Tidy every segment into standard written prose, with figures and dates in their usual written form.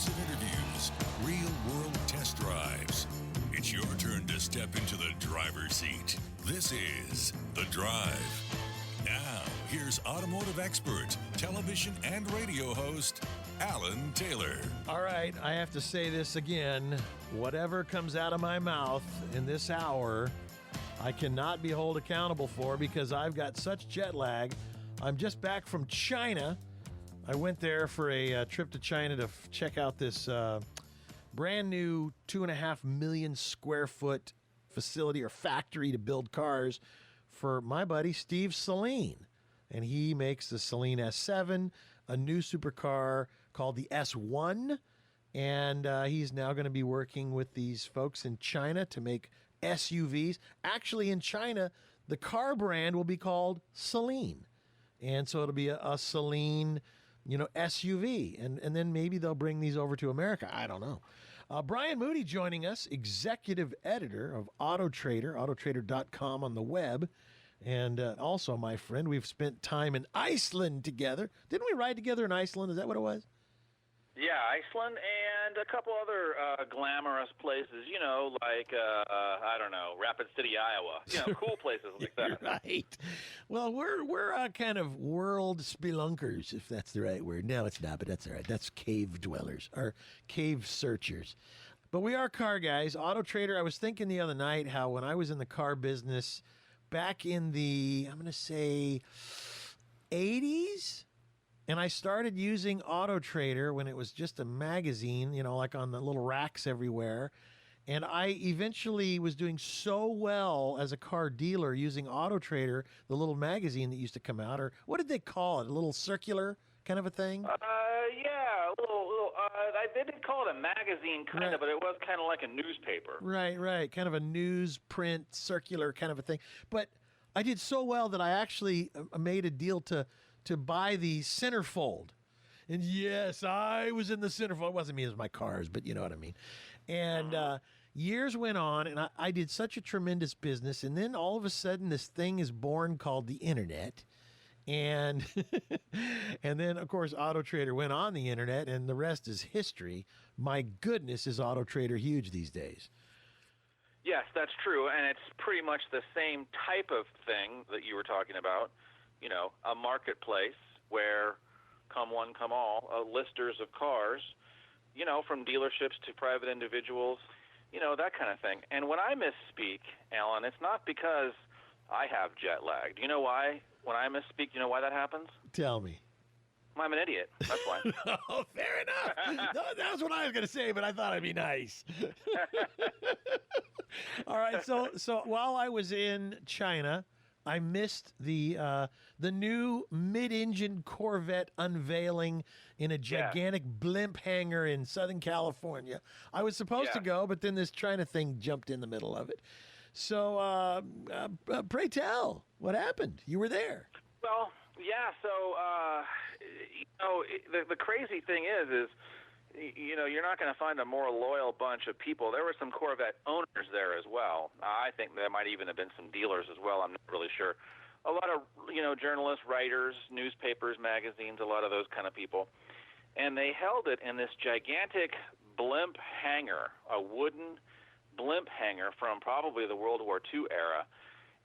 exclusive interviews, real-world test drives. It's your turn to step into the driver's seat. This is The Drive. Now, here's automotive expert, television and radio host, Alan Taylor. All right, I have to say this again. Whatever comes out of my mouth in this hour, I cannot be held accountable for because I've got such jet lag. I'm just back from China. I went there for a trip to China to check out this brand new 2.5 million square foot facility or factory to build cars for my buddy Steve Saleen. And he makes the Saleen S7, a new supercar called the S1. And he's now going to be working with these folks in China to make SUVs. Actually, in China, the car brand will be called Saleen. And so it'll be a Saleen, SUV. And then maybe they'll bring these over to America. I don't know. Brian Moody joining us, executive editor of AutoTrader, autotrader.com on the web. And also, my friend, we've spent time in Iceland together. Didn't we ride together in Iceland? Is that what it was? Yeah, Iceland and a couple other glamorous places, like, Rapid City, Iowa. Cool places like that. Right. Well, we're kind of world spelunkers, if that's the right word. No, it's not, but that's all right. That's cave dwellers or cave searchers. But we are car guys. AutoTrader, I was thinking the other night how when I was in the car business back in the, I'm going to say, 80s, and I started using AutoTrader when it was just a magazine, like on the little racks everywhere. And I eventually was doing so well as a car dealer using AutoTrader, the little magazine that used to come out, or what did they call it? A little circular kind of a thing? Yeah, a little. They didn't call it a magazine, kind of, but it was kind of like a newspaper. Right. Kind of a newsprint, circular kind of a thing. But I did so well that I actually made a deal to buy the centerfold. And yes, I was in the centerfold. It wasn't me, it was my cars, but you know what I mean. And years went on, and I did such a tremendous business. And then all of a sudden, this thing is born called the internet. And and then, of course, AutoTrader went on the internet, and the rest is history. My goodness, is AutoTrader huge these days. Yes, that's true, and it's pretty much the same type of thing that you were talking about, a marketplace where come one, come all, listers of cars, from dealerships to private individuals, that kind of thing. And when I misspeak, Alan, it's not because I have jet lag. Do you know why? When I misspeak, you know why that happens? Tell me. I'm an idiot. That's why. Oh, fair enough. That was what I was going to say, but I thought I'd be nice. All right. So while I was in China, I missed the new mid-engine Corvette unveiling in a gigantic blimp hangar in Southern California. I was supposed to go, but then this China thing jumped in the middle of it. So pray tell, what happened? You were there. Well, yeah. So the crazy thing is you're not going to find a more loyal bunch of people. There were some Corvette owners there as well. I think there might even have been some dealers as well. I'm not really sure. A lot of, journalists, writers, newspapers, magazines, a lot of those kind of people. And they held it in this gigantic blimp hangar, a wooden blimp hangar from probably the World War II era.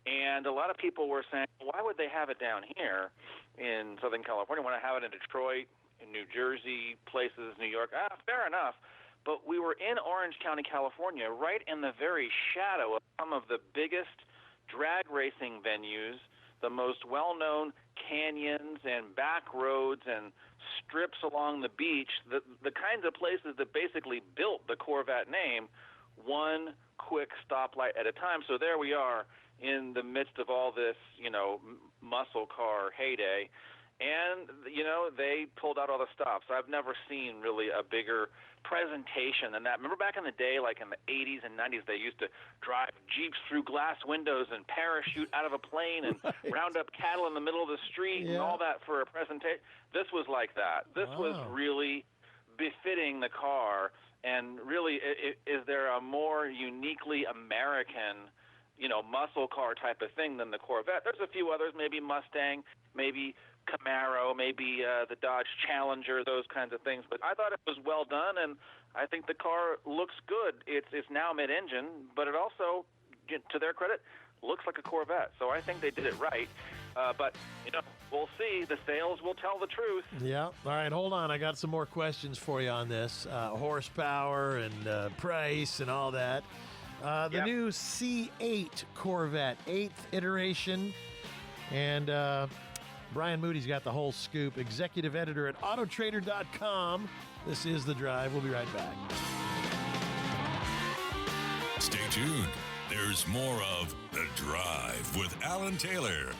And a lot of people were saying, why would they have it down here in Southern California? Why not have it in Detroit, in New Jersey, places, New York? Fair enough. But we were in Orange County, California, right in the very shadow of some of the biggest drag racing venues, the most well-known canyons and back roads and strips along the beach, the kinds of places that basically built the Corvette name, one quick stoplight at a time. So there we are in the midst of all this, muscle car heyday. And, they pulled out all the stops. I've never seen really a bigger presentation than that. Remember back in the day, like in the 80s and 90s, they used to drive Jeeps through glass windows and parachute out of a plane and round up cattle in the middle of the street and all that for a presentation. This was like that. This was really befitting the car. And really, is there a more uniquely American, muscle car type of thing than the Corvette? There's a few others, maybe Mustang. maybe Camaro, maybe the Dodge Challenger, those kinds of things. But I thought it was well done, and I think the car looks good. It's now mid-engine, but it also, to their credit, looks like a Corvette. So I think they did it right. But, we'll see. The sales will tell the truth. Yeah. All right, hold on. I got some more questions for you on this. Horsepower and price and all that. The new C8 Corvette, 8th iteration. And Brian Moody's got the whole scoop. Executive editor at Autotrader.com. This is The Drive. We'll be right back. Stay tuned. There's more of The Drive with Alan Taylor